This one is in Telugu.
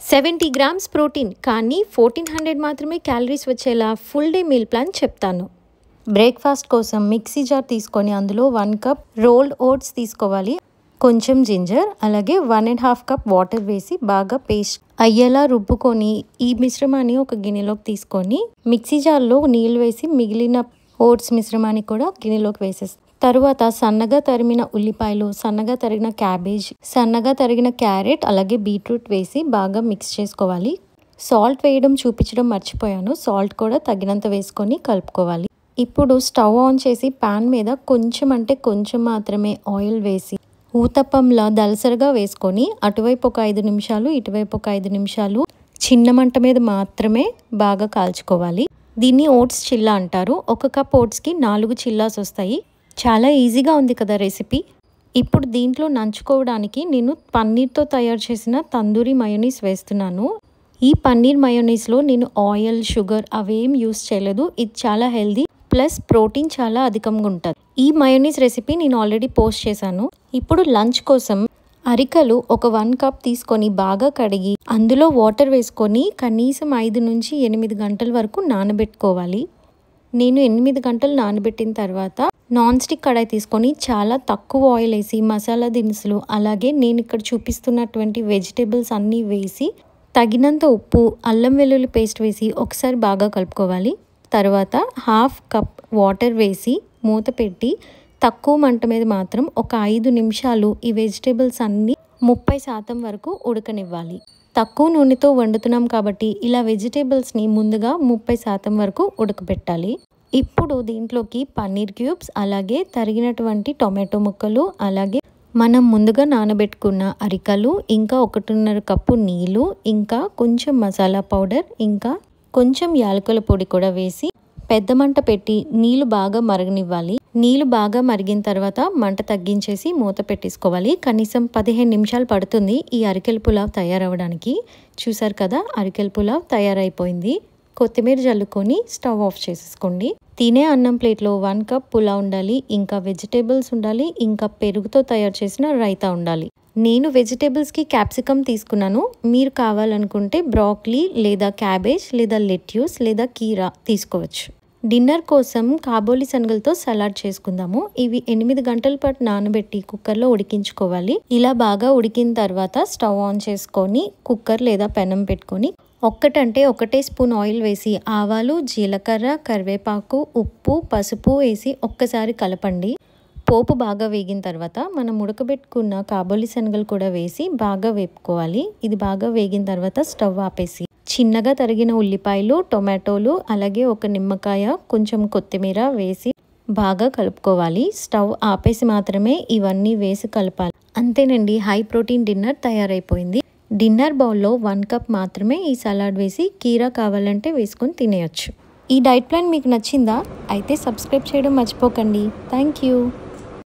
70 గ్రామ్స్ ప్రోటీన్ కానీ 1400 మాత్రమే క్యాలరీస్ వచ్చేలా ఫుల్ డే మీల్ ప్లాన్ చెప్తాను. బ్రేక్ఫాస్ట్ కోసం మిక్సీ జార్ తీసుకొని అందులో 1 కప్ రోల్డ్ ఓట్స్ తీసుకోవాలి. కొంచెం జింజర్ అలాగే 1.5 కప్ వాటర్ వేసి బాగా పేస్ట్ అయ్యేలా రుబ్బుకొని ఈ మిశ్రమాన్ని ఒక గిన్నెలోకి తీసుకొని మిక్సీ జార్లో నీళ్ళు వేసి మిగిలిన ఓట్స్ మిశ్రమాన్ని కూడా గిన్నెలోకి వేసేస్తాం. తరువాత సన్నగా తరిగిన ఉల్లిపాయలు, సన్నగా తరిగిన క్యాబేజ్, సన్నగా తరిగిన క్యారెట్ అలాగే బీట్రూట్ వేసి బాగా మిక్స్ చేసుకోవాలి. సాల్ట్ వేయడం చూపించడం మర్చిపోయాను. సాల్ట్ కూడా తగినంత వేసుకొని కలుపుకోవాలి. ఇప్పుడు స్టవ్ ఆన్ చేసి పాన్ మీద కొంచెం మాత్రమే ఆయిల్ వేసి ఊతప్పంలా దలసరిగా వేసుకొని అటువైపు ఒక 5 నిమిషాలు ఇటువైపు ఒక 5 నిమిషాలు చిన్న మంట మీద మాత్రమే బాగా కాల్చుకోవాలి. దీన్ని ఓట్స్ చిల్లా అంటారు. 1 కప్ ఓట్స్కి 4 చిల్లాస్ వస్తాయి. చాలా ఈజీగా ఉంది కదా రెసిపీ. ఇప్పుడు దీంట్లో నంచుకోవడానికి నేను పన్నీర్తో తయారు చేసిన తందూరి మయోనీస్ వేస్తున్నాను. ఈ పన్నీర్ మయోనీస్లో నేను ఆయిల్, షుగర్ అవేం యూస్ చేయలేదు. ఇది చాలా హెల్దీ ప్లస్ ప్రోటీన్ చాలా అధికంగా ఉంటుంది. ఈ మయోనీస్ రెసిపీ నేను ఆల్రెడీ పోస్ట్ చేశాను. ఇప్పుడు లంచ్ కోసం అరికలు ఒక 1 కప్ తీసుకొని బాగా కడిగి అందులో వాటర్ వేసుకొని కనీసం 5 నుంచి 8 గంటల వరకు నానబెట్టుకోవాలి. నేను 8 గంటలు నానబెట్టిన తర్వాత నాన్ స్టిక్ కడాయి తీసుకొని చాలా తక్కువ ఆయిల్ వేసి మసాలా దినుసులు అలాగే నేను ఇక్కడ చూపిస్తున్నటువంటి వెజిటేబుల్స్ అన్నీ వేసి తగినంత ఉప్పు, అల్లం వెల్లుల్లి పేస్ట్ వేసి ఒకసారి బాగా కలుపుకోవాలి. తర్వాత 1/2 కప్ వాటర్ వేసి మూత పెట్టి తక్కువ మంట మీద మాత్రం ఒక 5 నిమిషాలు ఈ వెజిటేబుల్స్ అన్నీ 30% వరకు ఉడకనివ్వాలి. తక్కువ నూనెతో వండుతున్నాం కాబట్టి ఇలా వెజిటేబుల్స్ని ముందుగా 30% వరకు ఉడకబెట్టాలి. ఇప్పుడు దీంట్లోకి పన్నీర్ క్యూబ్స్ అలాగే తరిగినటువంటి టొమాటో ముక్కలు అలాగే మనం ముందుగా నానబెట్టుకున్న అరికలు ఇంకా 1.5 కప్పు నీళ్ళు ఇంకా కొంచెం మసాలా పౌడర్ ఇంకా కొంచెం యాలకుల పొడి కూడా వేసి పెద్ద మంట పెట్టి నీళ్లు బాగా మరగనివ్వాలి. నీళ్లు బాగా మరిగిన తర్వాత మంట తగ్గించేసి మూత పెట్టేసుకోవాలి. కనీసం 15 నిమిషాలు పడుతుంది ఈ అరికెల పులావ్ తయారవడానికి. చూసారు కదా, అరికెల పులావ్ తయారైపోయింది. కొత్తిమీర జల్లుకొని స్టవ్ ఆఫ్ చేసేసుకోండి. తినే అన్నం ప్లేట్లో 1 కప్ పులావ్ ఉండాలి, ఇంకా వెజిటేబుల్స్ ఉండాలి, ఇంకా పెరుగుతో తయారు చేసిన రైతా ఉండాలి. నేను వెజిటేబుల్స్కి క్యాప్సికమ్ తీసుకున్నాను. మీరు కావాలనుకుంటే బ్రాక్లీ లేదా క్యాబేజ్ లేదా లెట్యూస్ లేదా కీరా తీసుకోవచ్చు. డిన్నర్ కోసం కాబోలి శనగలతో సలాడ్ చేసుకుందాము. ఇవి 8 గంటల పాటు నానబెట్టి కుక్కర్లో ఉడికించుకోవాలి. ఇలా బాగా ఉడికిన తర్వాత స్టవ్ ఆన్ చేసుకొని కుక్కర్ లేదా పెనం పెట్టుకొని ఒకటే స్పూన్ ఆయిల్ వేసి ఆవాలు, జీలకర్ర, కరివేపాకు, ఉప్పు, పసుపు వేసి ఒక్కసారి కలపండి. పోపు బాగా వేగిన తర్వాత మనం ఉడకబెట్టుకున్న కాబోలి శనగలు కూడా వేసి బాగా వేపుకోవాలి. ఇది బాగా వేగిన తర్వాత స్టవ్ ఆపేసి చిన్నగా తరిగిన ఉల్లిపాయలు, టొమాటోలు అలాగే ఒక నిమ్మకాయ, కొంచెం కొత్తిమీర వేసి బాగా కలుపుకోవాలి. స్టవ్ ఆపేసి మాత్రమే ఇవన్నీ వేసి కలపాలి. అంతేనండి, హై ప్రోటీన్ డిన్నర్ తయారైపోయింది. డిన్నర్ బౌల్లో 1 కప్ మాత్రమే ఈ సలాడ్ వేసి కీరా కావాలంటే వేసుకొని తినేయచ్చు. ఈ డైట్ ప్లాన్ మీకు నచ్చిందా? అయితే సబ్స్క్రైబ్ చేయడం మర్చిపోకండి. Thank you.